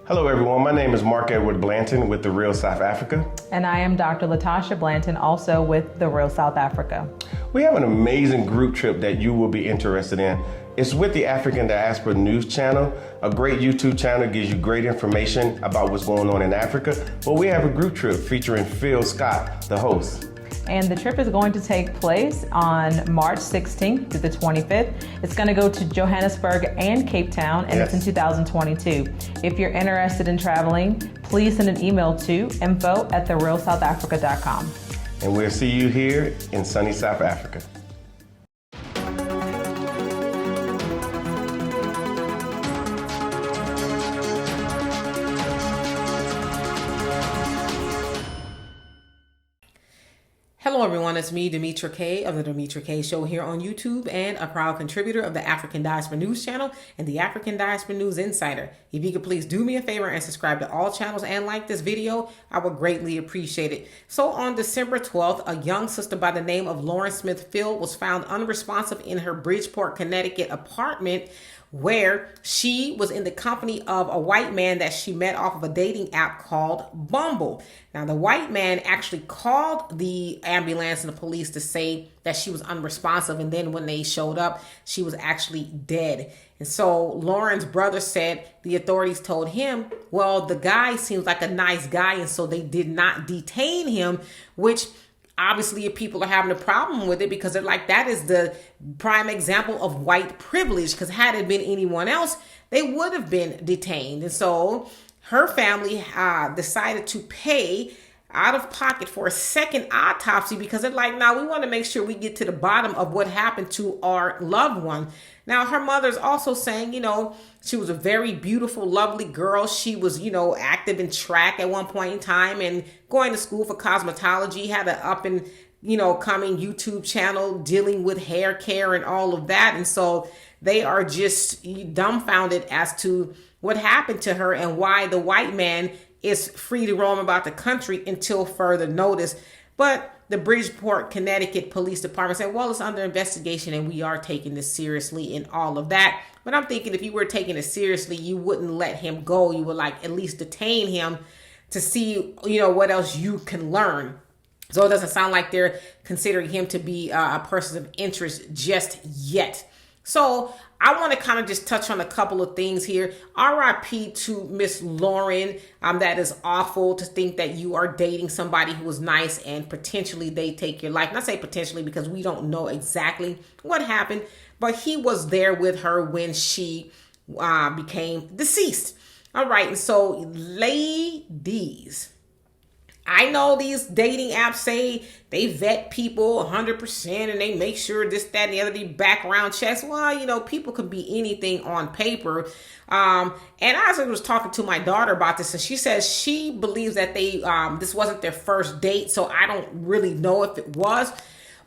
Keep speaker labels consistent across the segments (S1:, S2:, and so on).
S1: Hello everyone, my name is Mark Edward Blanton with The Real South Africa.
S2: And I am Dr. Latasha Blanton, also with The Real South Africa.
S1: We have an amazing group trip that you will be interested in. It's with the African Diaspora News Channel, a great YouTube channel, gives you great information about what's going on in Africa. But we have a group trip featuring Phil Scott, the host.
S2: And the trip is going to take place on March 16th through the 25th. It's going to go to Johannesburg and Cape Town, and It's in 2022. If you're interested in traveling, please send an email to info@therealsouthafrica.com.
S1: And we'll see you here in sunny South Africa.
S3: Hello everyone, it's me, Demetra Kaye of the Demetra Kaye Show here on YouTube and a proud contributor of the African Diaspora News Channel and the African Diaspora News Insider. If you could please do me a favor and subscribe to all channels and like this video, I would greatly appreciate it. So on December 12th, a young sister by the name of Lauren Smith Field was found unresponsive in her Bridgeport, Connecticut apartment, where she was in the company of a white man that she met off of a dating app called Bumble. Now, the white man actually called the ambulance and the police to say that she was unresponsive. And then when they showed up, she was actually dead. And so Lauren's brother said the authorities told him, well, the guy seems like a nice guy. And so they did not detain him, which obviously people are having a problem with it because they're like, that is the prime example of white privilege, because had it been anyone else, they would have been detained. And so her family decided to pay out of pocket for a second autopsy because they're like, now we want to make sure we get to the bottom of what happened to our loved one. Now, her mother's also saying, she was a very beautiful, lovely girl. She was, active in track at one point in time and going to school for cosmetology, had an up and, coming YouTube channel dealing with hair care and all of that. And so they are just dumbfounded as to what happened to her and why the white man is free to roam about the country until further notice. But the Bridgeport, Connecticut Police Department said, well, it's under investigation and we are taking this seriously and all of that. But I'm thinking if you were taking it seriously, you wouldn't let him go. You would at least detain him to see, what else you can learn. So it doesn't sound like they're considering him to be a person of interest just yet. So I want to kind of just touch on a couple of things here. RIP to Miss Lauren. That is awful to think that you are dating somebody who is nice and potentially they take your life. And I say potentially because we don't know exactly what happened, but he was there with her when she became deceased. All right. And so ladies, I know these dating apps say they vet people 100% and they make sure this, that, and the other, the background checks. Well, people can be anything on paper. And I actually was talking to my daughter about this, and she says she believes that this wasn't their first date. So I don't really know if it was.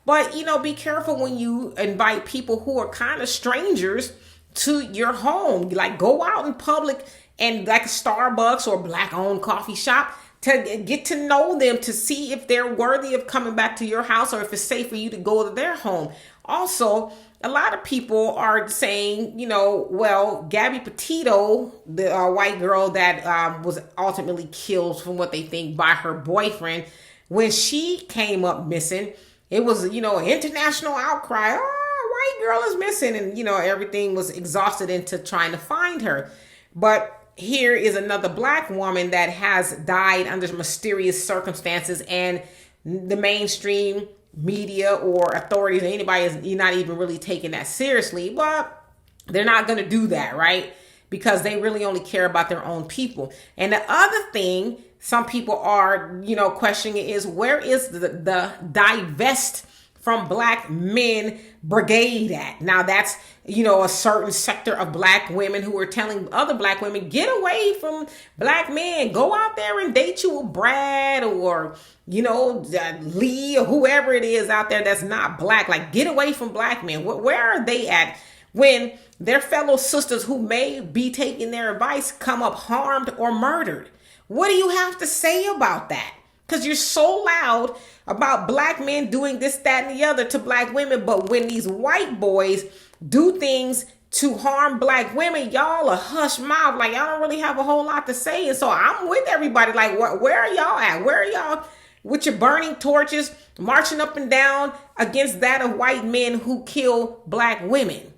S3: But, be careful when you invite people who are kind of strangers to your home. Like, go out in public and like a Starbucks or Black-owned coffee shop to get to know them, to see if they're worthy of coming back to your house or if it's safe for you to go to their home. Also, a lot of people are saying, well, Gabby Petito, the white girl that was ultimately killed from what they think by her boyfriend, when she came up missing, it was, an international outcry. Oh, white girl is missing. And, everything was exhausted into trying to find her. But here is another black woman that has died under mysterious circumstances, and the mainstream media or authorities, anybody is not even really taking that seriously. But they're not going to do that, right? Because they really only care about their own people. And the other thing some people are, questioning is, where is the divest from black men brigade at? Now that's, a certain sector of black women who are telling other black women, get away from black men, go out there and date you a Brad or, Lee or whoever it is out there that's not black. Like, get away from black men. Where are they at when their fellow sisters who may be taking their advice come up harmed or murdered? What do you have to say about that? Because you're so loud about black men doing this, that, and the other to black women. But when these white boys do things to harm black women, y'all a hush mouth. Like, y'all don't really have a whole lot to say. And so I'm with everybody. Like, where are y'all at? Where are y'all with your burning torches, marching up and down against that of white men who kill black women?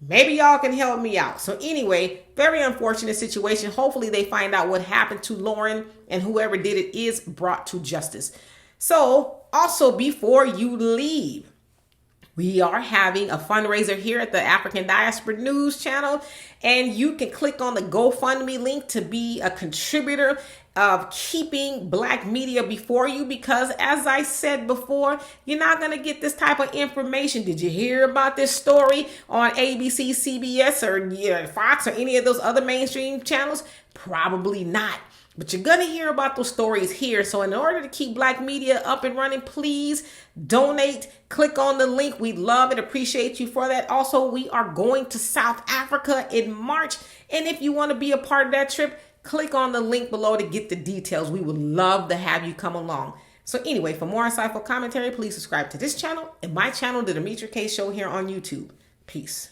S3: Maybe y'all can help me out. So anyway, very unfortunate situation. Hopefully they find out what happened to Lauren, and whoever did it is brought to justice. So also, before you leave, we are having a fundraiser here at the African Diaspora News channel, and you can click on the GoFundMe link to be a contributor of keeping black media before you, because as I said before, you're not going to get this type of information. Did you hear about this story on ABC, CBS, or Fox, or any of those other mainstream channels? Probably not. But you're going to hear about those stories here. So in order to keep black media up and running, please donate. Click on the link. We love and appreciate you for that. Also, we are going to South Africa in March. And if you want to be a part of that trip, click on the link below to get the details. We would love to have you come along. So anyway, for more insightful commentary, please subscribe to this channel and my channel, The Demetra Kaye Show, here on YouTube. Peace.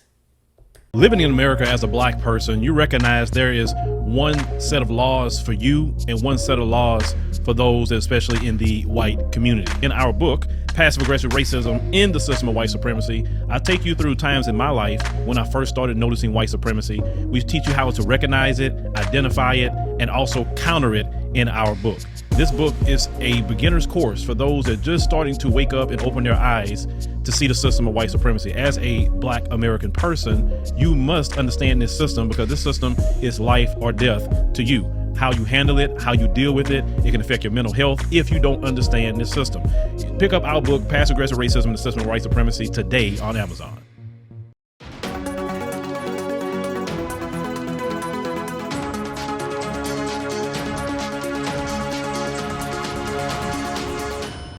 S4: Living in America as a black person, you recognize there is one set of laws for you and one set of laws for those, especially in the white community. In our book, Passive Aggressive Racism in the System of White Supremacy, I take you through times in my life when I first started noticing white supremacy. We teach you how to recognize it, identify it, and also counter it in our book. This book is a beginner's course for those that are just starting to wake up and open their eyes to see the system of white supremacy. As a black American person, you must understand this system, because this system is life or death to you. How you handle it, how you deal with it, it can affect your mental health if you don't understand this system. Pick up our book, Passive Aggressive Racism in the System of White Supremacy, today on Amazon.